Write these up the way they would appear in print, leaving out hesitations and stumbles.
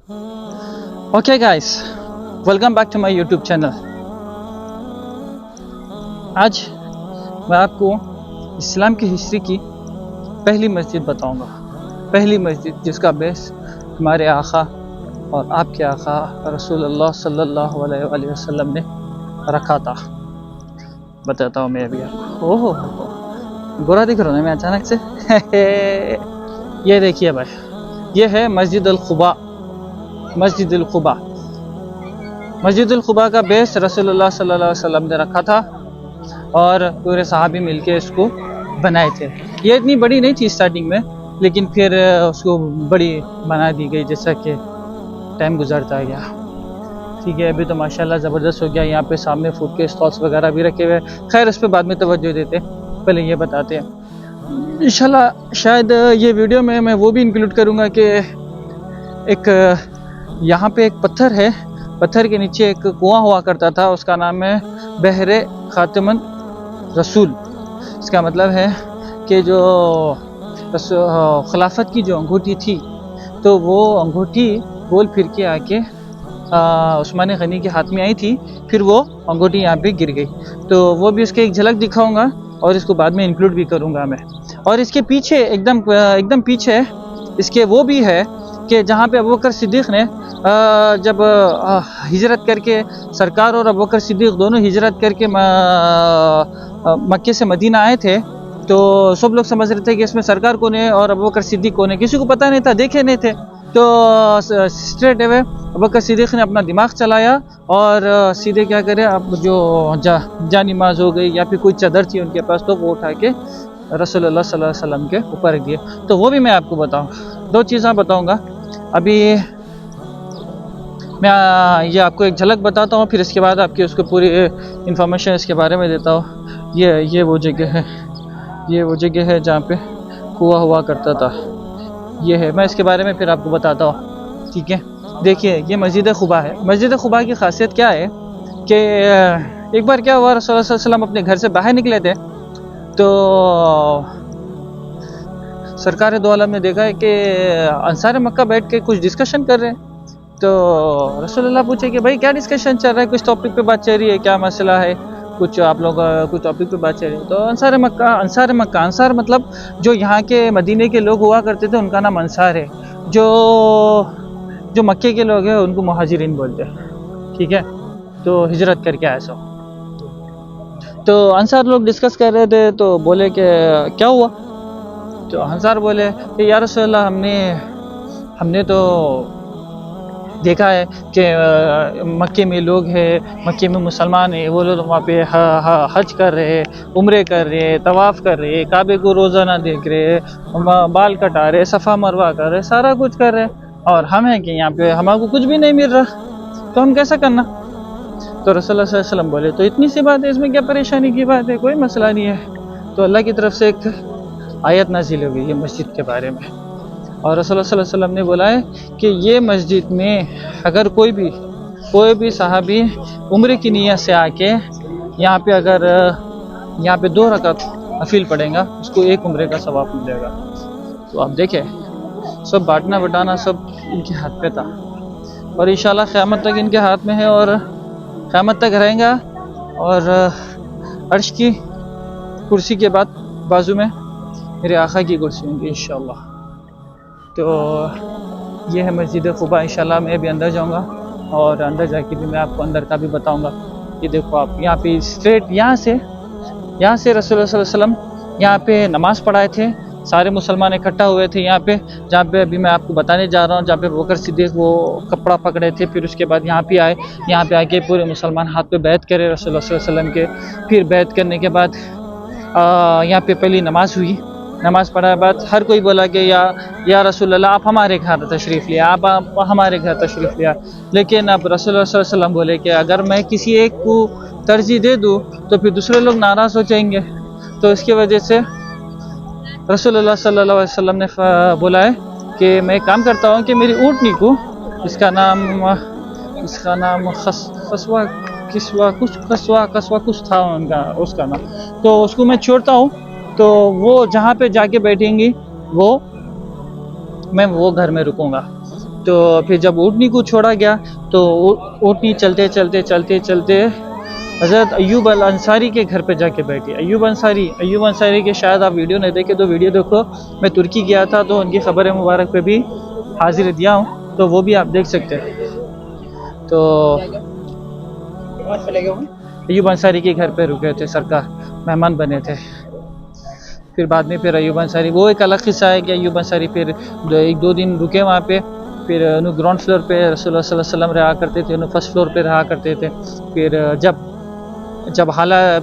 Okay guys, welcome back to my YouTube channel. आज मैं आपको इस्लाम की हिस्ट्री की पहली मस्जिद बताऊंगा। पहली मस्जिद जिसका बेस हमारे आका और आपके आका रसूलुल्लाह सल्लल्लाहु अलैहि वसल्लम ने रखा था। बताता हूँ मैं अभी आपको। ओहो, बुरा दिख रहा हूँ मैं अचानक से। ये देखिए भाई, ये है मस्जिद अल खुबा। मस्जिद अल खुबा, मस्जिद अल खुबा का बेस रसूलुल्लाह सल्लल्लाहु अलैहि वसल्लम ने रखा था और पूरे सहाबी मिलके इसको बनाए थे। ये इतनी बड़ी नहीं थी स्टार्टिंग में, लेकिन फिर उसको बड़ी बना दी गई जैसा कि टाइम गुजरता गया। ठीक है, अभी तो माशाल्लाह ज़बरदस्त हो गया। यहाँ पे सामने फूड के स्टॉल्स वगैरह भी रखे हुए। खैर, इस पर बाद में तवज्जो देते, पहले ये बताते हैं। इंशाल्लाह शायद ये वीडियो में मैं वो भी इंक्लूड करूँगा कि एक यहाँ पे एक पत्थर है, पत्थर के नीचे एक कुआं हुआ करता था, उसका नाम है बहरे खातिमुन रसूल। इसका मतलब है कि जो खिलाफत की जो अंगूठी थी, तो वो अंगूठी गोल फिर के आके उस्मान गनी के हाथ में आई थी, फिर वो अंगूठी यहाँ पे गिर गई। तो वो भी उसके एक झलक दिखाऊंगा और इसको बाद में इंक्लूड भी करूँगा मैं। और इसके पीछे एकदम पीछे इसके वो भी है कि जहाँ पे अबू बकर सिद्दीक़ ने जब हिजरत करके, सरकार और अबू बकर सिद्दीक़ दोनों हिजरत करके मक्के से मदीना आए थे, तो सब लोग समझ रहे थे कि इसमें सरकार कौन है और अबू बकर सिद्दीक़ कौन है। किसी को पता नहीं था, देखे नहीं थे। तो स्ट्रेट अवे अबू बकर सिद्दीक़ ने अपना दिमाग चलाया और सीधे क्या करे, अब जो जानिमाज हो गई या फिर कोई चादर थी उनके पास, तो वो उठा के रसूलुल्लाह सल्लल्लाहु अलैहि वसल्लम के ऊपर रख दिए। तो वो भी मैं आपको बताऊँगा, दो चीज़ें बताऊँगा। अभी मैं ये आपको एक झलक बताता हूँ, फिर इसके बाद आपकी उसको पूरी इंफॉर्मेशन इसके बारे में देता हूँ। ये वो जगह है, ये वो जगह है जहाँ पे कुआं हुआ करता था। ये है, मैं इसके बारे में फिर आपको बताता हूँ। ठीक है, देखिए ये मस्जिद खुबा है। मस्जिद खुबा की खासियत क्या है कि एक बार क्या हुआ, रसूलुल्लाह सल्लल्लाहु अलैहि वसल्लम अपने घर से बाहर निकले थे, तो सरकार दो आलम ने देखा है कि अंसार मक्का बैठ के कुछ डिस्कशन कर रहे हैं। तो रसूलुल्लाह पूछे कि भाई क्या डिस्कशन चल रहा है, कुछ टॉपिक पे बात चल रही है, क्या मसला है, कुछ आप लोग कुछ टॉपिक पे बात चल रही है। तो अंसार मतलब जो यहाँ के मदीने के लोग हुआ करते थे उनका नाम अंसार है। जो मक्के के लोग हैं उनको मुहाजिरीन बोलते हैं। ठीक है, तो हिजरत करके आए सो। तो अंसार लोग डिस्कस कर रहे थे, तो बोले कि क्या हुआ। तो अंसार बोले कि या रसूलल्लाह, हमने तो देखा है कि मक्के में लोग हैं, मक्के में मुसलमान हैं, वो लोग वहाँ पे हज कर रहे हैं, उम्रे कर रहे हैं, तवाफ़ कर रहे हैं, काबे को रोज़ाना देख रहे हैं, बाल कटा रहे, सफ़ा मरवा कर रहे, सारा कुछ कर रहे हैं, और हम हैं कि यहाँ पे हमारे कुछ भी नहीं मिल रहा, तो हम कैसा करना। तो रसूलुल्लाह सल्लल्लाहु अलैहि वसल्लम बोले, तो इतनी सी बात है, इसमें क्या परेशानी की बात है, कोई मसला नहीं है। तो अल्लाह की तरफ से एक आयत नाज़िल हो गई है मस्जिद के बारे में, और रसूलुल्लाह सल्लल्लाहु अलैहि वसल्लम ने बोला है कि ये मस्जिद में अगर कोई भी सहाबी उम्रे की नियत से आके यहाँ पे अगर यहाँ पे 2 रकात नफिल पढ़ेगा, उसको 1 उम्रे का सवाब मिलेगा। तो आप देखें, सब बांटना बटाना सब इनके हाथ पे था, और इंशाल्लाह क़यामत तक इनके हाथ में है, और क़यामत तक रहेगा। और अर्श की कुर्सी के बाद बाजू में मेरे आका की कुर्सी होंगी इंशाल्लाह। तो ये है मस्जिद खुबा। इंशाल्लाह मैं भी अंदर जाऊंगा और अंदर जाके भी मैं आपको अंदर का भी बताऊंगा। ये देखो आप, यहाँ पे स्ट्रेट यहाँ से रसूलुल्लाह सल्लल्लाहु अलैहि वसल्लम यहाँ पे नमाज़ पढ़ाए थे। सारे मुसलमान इकट्ठा हुए थे यहाँ पे, जहाँ पे अभी मैं आपको बताने जा रहा हूँ, जहाँ पे अबू बकर सिद्दीक़ वो कपड़ा पकड़े थे। फिर उसके बाद यहाँ पे आए, यहाँ पे आके पूरे मुसलमान हाथ पे बैत करे रसूलुल्लाह सल्लल्लाहु अलैहि वसल्लम के। फिर बैत करने के बाद यहाँ पे पहली नमाज़ हुई। नमाज़ पढ़ा बाद हर कोई बोला कि या रसूलल्लाह, आप हमारे घर तशरीफ़ लिया, आप हमारे घर तशरीफ़ लिया। लेकिन अब रसूलुल्लाह सल्लल्लाहु अलैहि वसल्लम बोले कि अगर मैं किसी एक को तरजीह दे दूँ तो फिर दूसरे लोग नाराज़ हो जाएंगे। तो इसकी वजह से रसूलुल्लाह सल्लल्लाहु अलैहि वसल्लम ने बोला है कि मैं एक काम करता हूँ कि मेरी ऊँटनी को, इसका नाम कसवा कुछ था उसका नाम, तो उसको मैं छोड़ता हूँ, तो वो जहाँ पे जाके बैठेंगी मैं वो घर में रुकूंगा। तो फिर जब ऊँटनी को छोड़ा गया तो ऊँटनी चलते चलते चलते चलते हज़रत अय्यूब अल अंसारी के घर पे जाके बैठी। अय्यूब अंसारी के शायद आप वीडियो नहीं देखे तो वीडियो देखो। मैं तुर्की गया था तो उनकी ख़बर मुबारक पे भी हाजिर दिया हूँ, तो वो भी आप देख सकते हैं। तो अय्यूब अंसारी के घर पे रुके थे सरकार, मेहमान बने थे। फिर बाद में फिर अय्यूब अंसारी, वो एक अलग किस्सा है कि अय्यूब अंसारी फिर 1-2 दिन रुके वहाँ पे। फिर उन्होंने ग्राउंड फ्लोर पे रसूलुल्लाह सल्लल्लाहु अलैहि वसल्लम रहा करते थे, उन्होंने फर्स्ट फ्लोर पे रहा करते थे। फिर जब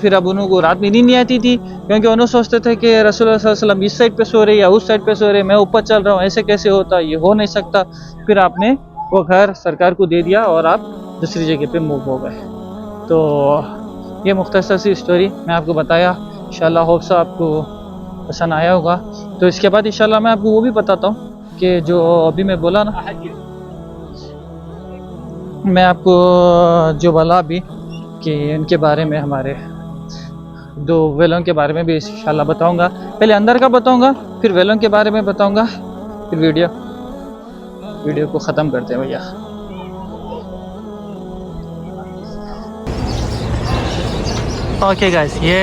फिर अब उनको रात में नींद नहीं आती थी, क्योंकि उन्होंने सोचते थे कि रसूलुल्लाह सल्लल्लाहु अलैहि वसल्लम इस साइड पे सो रहे या उस साइड पे सो रहे, मैं ऊपर चल रहा हूँ, ऐसे कैसे होता, ये हो नहीं सकता। फिर आपने वो घर सरकार को दे दिया और आप दूसरी जगह पे मूव हो गए। तो ये मुख्तसर सी स्टोरी मैं आपको बताया, इंशाल्लाह होप सो आपको पसंद आया होगा। तो इसके बाद इंशाल्लाह मैं आपको वो भी बताता हूँ कि जो अभी मैं बोला ना, मैं आपको जो बोला अभी कि उनके बारे में, हमारे 2 वेलों के बारे में भी इंशाल्लाह बताऊंगा। पहले अंदर का बताऊंगा, फिर वेलों के बारे में बताऊंगा, फिर वीडियो को ख़त्म करते हैं भैया। ओके गाइस, ये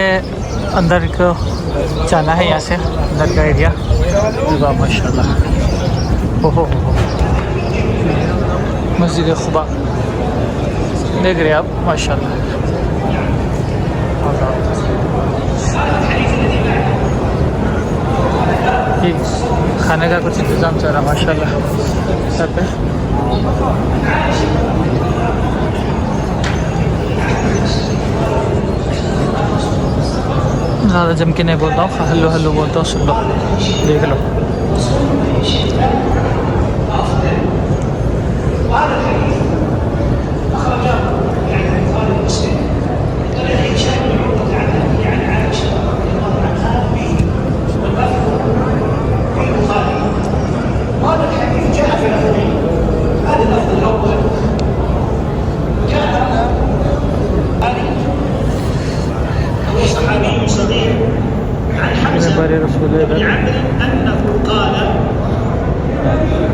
अंदर को जाना है, यहाँ से अंदर का एरिया। वाह माशाल्लाह, ओहो मस्जिद खुबा देख रहे हैं आप, माशाल्लाह। ये खाने का कुछ इंतज़ाम चल रहा माशाल्लाह सब पे। ज़्यादा जम के नहीं बोलता हूँ, हल्लो हल्लो बोलता हूँ, सुन लो देख लो।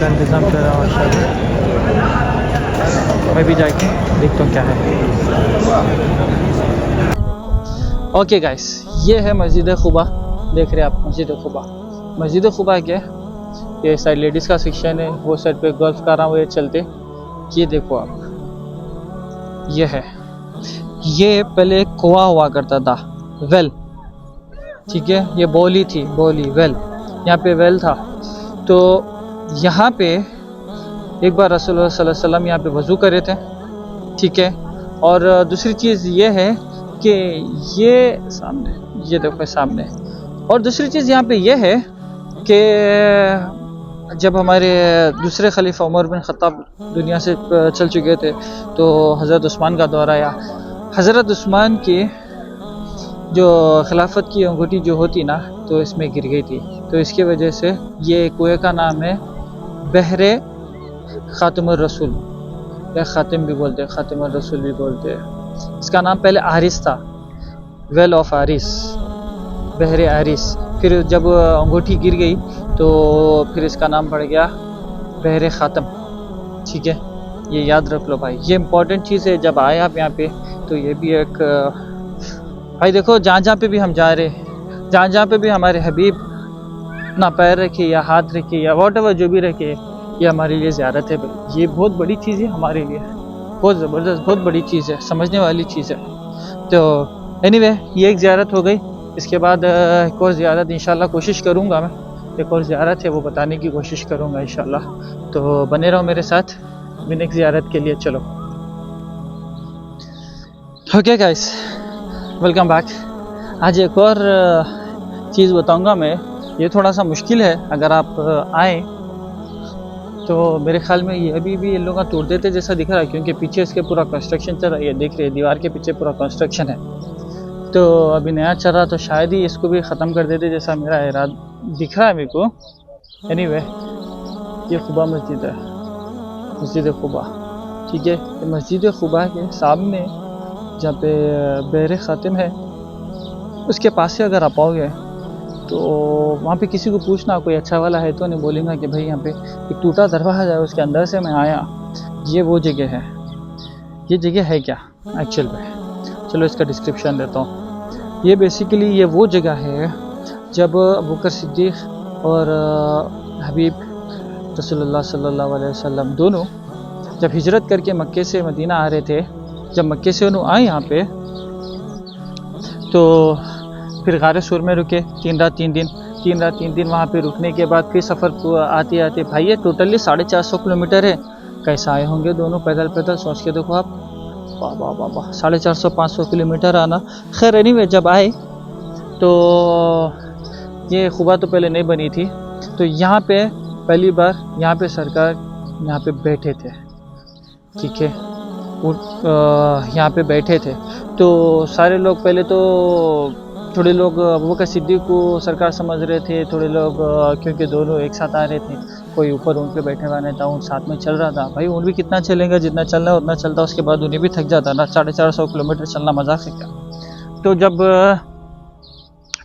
का इंतज़ाम कर रहा हूँ, मैं भी जाके देखता हूँ क्या है। ओके गाइस, ये है मस्जिद खुबा, देख रहे हैं आप मस्जिद खुबा। मस्जिद खुबा क्या है, ये साइड लेडीज़ का सेक्शन है, वो साइड पे गर्ल्स का रहा हुए चलते। ये देखो आप, ये है, ये पहले एक कुआं हुआ करता था, वेल, ठीक है, ये बोली थी, बोली वेल, यहाँ पे वेल था। तो यहाँ पे एक बार रसूलुल्लाह सल्लल्लाहु अलैहि वसल्लम यहाँ पे वज़ू करे थे, ठीक है। और दूसरी चीज़ ये है कि ये सामने, ये देखो सामने। और दूसरी चीज़ यहाँ पे ये है कि जब हमारे दूसरे खलीफा उमर बिन ख़त्ताब दुनिया से चल चुके थे, तो हज़रत उस्मान का दौर आया। हज़रत उस्मान की जो खिलाफत की अंगूठी जो होती ना, तो इसमें गिर गई थी। तो इसकी वजह से ये कुएं का नाम है बहरे ख़ातिमुर रसूल, या ख़ातिम भी बोलते हैं, ख़ातिमुर रसूल भी बोलते हैं। इसका नाम पहले आरिस था, वेल ऑफ आरिस, बहरे आरिस। फिर जब अंगूठी गिर गई तो फिर इसका नाम पड़ गया बहरे ख़ातम, ठीक है। ये याद रख लो भाई, ये इम्पोर्टेंट चीज़ है। जब आए आप यहाँ पे तो ये भी एक भाई देखो, जहाँ जहाँ पे भी हम जा रहे, जहाँ जहाँ पे भी हमारे हबीब ना पैर रखे या हाथ रखे या वॉट जो भी रखे, ये हमारे लिए ज़ियारत है भाई। ये बहुत बड़ी चीज़ है हमारे लिए, बहुत ज़बरदस्त, बहुत बड़ी चीज़ है, समझने वाली चीज़ है। तो एनीवे, ये एक ज़ियारत हो गई। इसके बाद एक और ज़ियारत इंशाल्लाह कोशिश करूँगा, मैं एक और ज़ियारत है वो बताने की कोशिश करूँगा इंशाल्लाह। तो बने रहो मेरे साथ नेक्स्ट ज़ियारत के लिए। चलो ओके गाइस, वेलकम बैक। आज एक और चीज़ बताऊँगा मैं, ये थोड़ा सा मुश्किल है। अगर आप आए तो मेरे ख्याल में ये अभी भी इन लोग का तोड़ देते जैसा दिख रहा है, क्योंकि पीछे इसके पूरा कंस्ट्रक्शन चल रहा है, ये देख रहे हैं दीवार के पीछे पूरा कंस्ट्रक्शन है। तो अभी नया चल रहा, तो शायद ही इसको भी ख़त्म कर देते जैसा मेरा इरादा दिख रहा है मेरे को। एनीवे, ये खुबा मस्जिद है, मस्जिद खुबा, ठीक है। ये मस्जिद खुबा के सामने जहाँ पे बहर ख़ातिम है उसके पास से अगर आप आओगे तो वहाँ पे किसी को पूछना कोई अच्छा वाला है तो नहीं, बोलेंगे कि भाई यहाँ पे एक टूटा दरवाजा है उसके अंदर से मैं आया, ये वो जगह है। ये जगह है क्या एक्चुअल में? चलो इसका डिस्क्रिप्शन देता हूँ। ये बेसिकली ये वो जगह है जब अबू बकर सिद्दीक़ और हबीब रसूलुल्लाह सल्लल्लाहु अलैहि वसल्लम दोनों जब हिजरत करके मक्के से मदीना आ रहे थे, जब मक्के से उन्होंने आए यहाँ पे, तो फिर गारे सूर में रुके 3 रात 3 दिन वहाँ पे रुकने के बाद फिर सफ़र आते आते, भाई ये टोटली 450 किलोमीटर है। कैसा आए होंगे दोनों पैदल पैदल, सोच के देखो आप, वाह वाह वाह वाह, 450-500 किलोमीटर आना। खैर एनीवे, जब आए तो ये खुबा तो पहले नहीं बनी थी, तो यहाँ पे पहली बार यहाँ पे सरकार यहाँ पे बैठे थे, ठीक है। यहाँ पे बैठे थे तो सारे लोग पहले तो थोड़े लोग अबू बकर सिद्दीक़ को सरकार समझ रहे थे, थोड़े लोग क्योंकि दोनों एक साथ आ रहे थे, कोई ऊपर ऊँट पे बैठे हुआ नहीं था, ऊँट साथ में चल रहा था। भाई ऊँट भी कितना चलेगा, जितना चलना है उतना चलता, उसके बाद उन्हें भी थक जाता ना, 450 किलोमीटर चलना मजाक है क्या। तो जब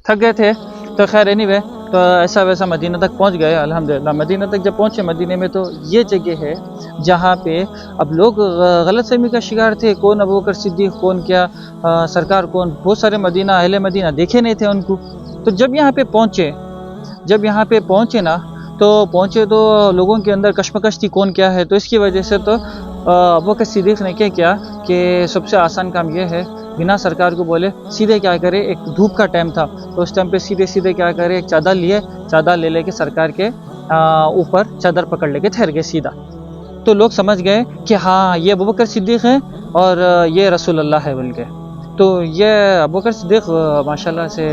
थक गए थे तो खैर एनीवे, तो ऐसा वैसा मदीना तक पहुंच गए अल्हम्दुलिल्लाह। मदीना तक जब पहुंचे, मदीने में तो ये जगह है जहाँ पे अब लोग गलतफहमी का शिकार थे, कौन अबू बकर सिद्दीक़, कौन क्या सरकार कौन, बहुत सारे मदीना अहले मदीना देखे नहीं थे उनको। तो जब यहाँ पे पहुँचे ना, तो लोगों के अंदर कशमकश थी कौन क्या है। तो इसकी वजह से तो अबू बकर सिद्दीक़ ने क्या किया कि सबसे आसान काम यह है, बिना सरकार को बोले सीधे क्या करे, एक धूप का टाइम था तो उस टाइम पे सीधे क्या करे, एक चादर ले लेके सरकार के ऊपर चादर पकड़ लेके ठहर गए सीधा। तो लोग समझ गए कि हाँ ये अबू बकर सिद्दीक़ है और ये रसूलुल्लाह है बोल के। तो ये अबू बकर सिद्दीक़ माशाल्लाह से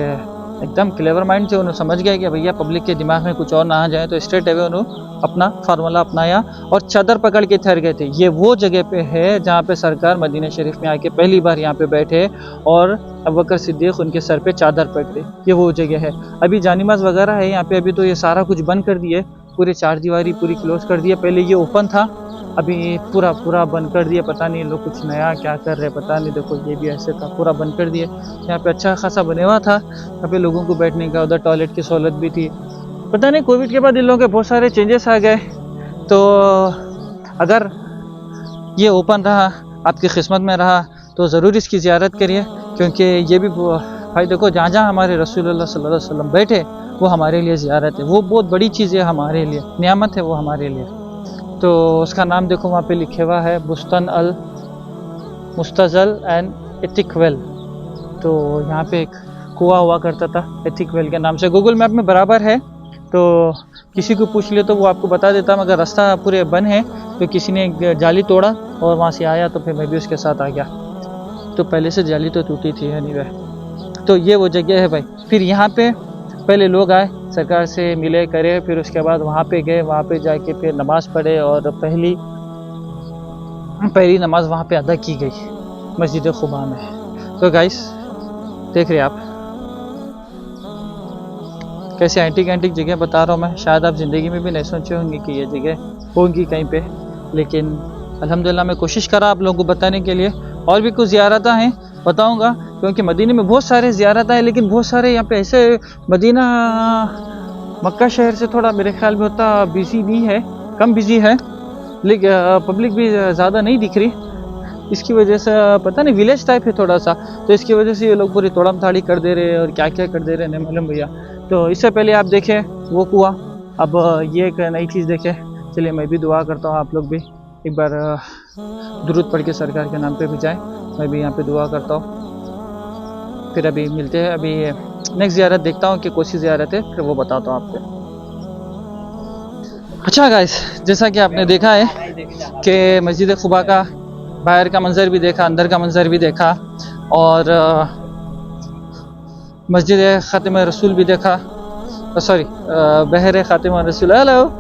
एकदम क्लेवर माइंड से उन्होंने समझ गए कि भैया पब्लिक के दिमाग में कुछ और ना आ जाए, तो स्ट्रेट अवे उन्होंने अपना फार्मूला अपनाया और चादर पकड़ के ठहर गए थे। ये वो जगह पे है जहाँ पे सरकार मदीना शरीफ में आके पहली बार यहाँ पे बैठे और अबू बकर सिद्दीक़ उनके सर पे चादर पकड़े, ये वो जगह है। अभी जानिमाज़ वगैरह है यहाँ पे, अभी तो ये सारा कुछ बंद कर दिए, पूरे 4 दीवारी पूरी क्लोज कर दिए। पहले ये ओपन था, अभी पूरा बंद कर दिया, पता नहीं लोग कुछ नया क्या कर रहे पता नहीं। देखो ये भी ऐसे था, पूरा बंद कर दिए। यहाँ पे अच्छा खासा बने हुआ था, यहाँ पे लोगों को बैठने का, उधर टॉयलेट की सहूलत भी थी। पता नहीं कोविड के बाद इन लोगों के बहुत सारे चेंजेस आ गए। तो अगर ये ओपन रहा, आपकी किस्मत में रहा, तो ज़रूर इसकी ज़ियारत करिए, क्योंकि ये भी भाई देखो जहाँ जहाँ हमारे रसूलुल्लाह सल्लल्लाहु अलैहि वसल्लम बैठे वो हमारे लिए ज़ियारत है, वो बहुत बड़ी चीज़ है हमारे लिए, नियामत है वो हमारे लिए। तो उसका नाम देखो वहाँ पे लिखे हुआ है, बुस्तान अल मुस्तजल एंड एथिकवेल। तो यहाँ पे एक कुआं हुआ करता था एथिकवेल के नाम से, गूगल मैप में बराबर है, तो किसी को पूछ ले तो वो आपको बता देता। मगर रास्ता पूरे बंद है, तो किसी ने एक जाली तोड़ा और वहाँ से आया, तो फिर मैं भी उसके साथ आ गया। तो पहले से जाली तो टूटी थी एनीवे। तो ये वो जगह है भाई। फिर यहाँ पे पहले लोग आए, सरकार से मिले करे, फिर उसके बाद वहाँ पे गए, वहाँ पे जाके फिर नमाज़ पढ़े और पहली नमाज वहाँ पे अदा की गई मस्जिद खुबा में। तो गाइस देख रहे आप कैसे एंटिक जगह बता रहा हूँ मैं, शायद आप ज़िंदगी में भी नहीं सोचे होंगे कि ये जगह होंगी कहीं पे, लेकिन अल्हम्दुलिल्लाह मैं कोशिश करा आप लोगों को बताने के लिए। और भी कुछ ज़ियारत हैं बताऊंगा, क्योंकि मदीने में बहुत सारे ज़ियारत हैं, लेकिन बहुत सारे यहाँ पे ऐसे मदीना मक्का शहर से थोड़ा मेरे ख्याल में होता बिजी भी है, कम बिजी है, लेकिन पब्लिक भी ज़्यादा नहीं दिख रही। इसकी वजह से पता नहीं विलेज टाइप है थोड़ा सा, तो इसकी वजह से ये लोग पूरी तोड़म ताड़ी कर दे रहे हैं और क्या क्या कर दे रहे हैं नहीं मालूम भैया। तो इससे पहले आप देखें वो कुआं, अब ये एक नई चीज़ देखें। चलिए मैं भी दुआ करता हूँ, आप लोग भी एक बार दुरूद पढ़ के सरकार के नाम पे भी जाएं, मैं भी यहाँ पे दुआ करता हूँ। फिर अभी मिलते हैं, अभी नेक्स्ट ज़ियारत देखता हूँ कि कौन सी ज़ियारत है, फिर वो बताता हूँ आपको। अच्छा गाइस, जैसा कि आपने देखा है कि मस्जिद खुबा का बाहर का मंजर भी देखा, अंदर का मंजर भी देखा, और मस्जिद ख़ातिम रसूल भी देखा। सॉरी बहरे खातिमा रसूल। हेलो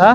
हाँ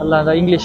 अल्लाह दा English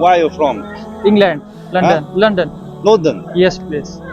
Where are you from? England London London London. Yes please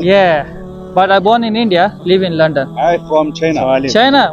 yeah but I born in India live in London I from China. China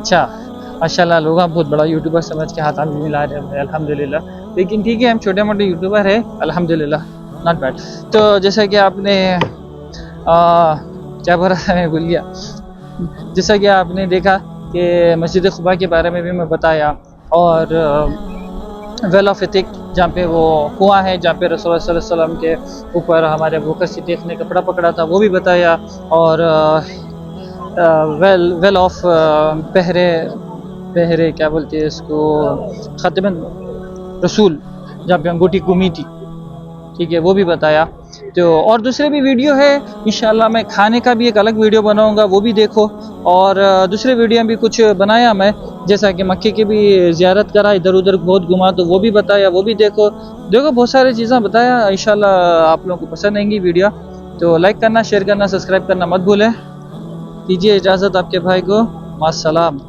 अच्छा माशाल्लाह लोग आप बहुत बड़ा यूट्यूबर समझ के हाथ में मिला रहे हैं अल्हम्दुलिल्लाह लेकिन ठीक है हम छोटे मोटे यूट्यूबर है अल्हम्दुलिल्लाह नॉट बैड। तो जैसा कि आपने क्या बोल रहा था मैं भूल गया। जैसा कि आपने देखा कि मस्जिद खुबा के बारे में भी मैं बताया और वेल ऑफ एथिक जहाँ पे वो कुआं है जहाँ पे रसूल सल्लल्लाहु अलैहि वसल्लम के ऊपर हमारे अबू बकर सिद्दीक़ ने कपड़ा पकड़ा था वो भी बताया और वेल ऑफ पहरे क्या बोलते हैं इसको ख़ातिम रसूल जहाँ पे अंगूठी घूमी थी ठीक है वो भी बताया। तो और दूसरे भी वीडियो है इंशाल्लाह मैं खाने का भी एक अलग वीडियो बनाऊंगा वो भी देखो और दूसरे वीडियो में भी कुछ बनाया मैं जैसा कि मक्के की भी ज़ियारत करा इधर उधर बहुत घुमा तो वो भी बताया वो भी देखो बहुत सारी चीज़ें बताया इंशाल्लाह आप लोगों को पसंद आएंगी वीडियो। तो लाइक करना शेयर करना सब्सक्राइब करना मत भूलें। दीजिए इजाज़त आपके भाई को मास्सलाम।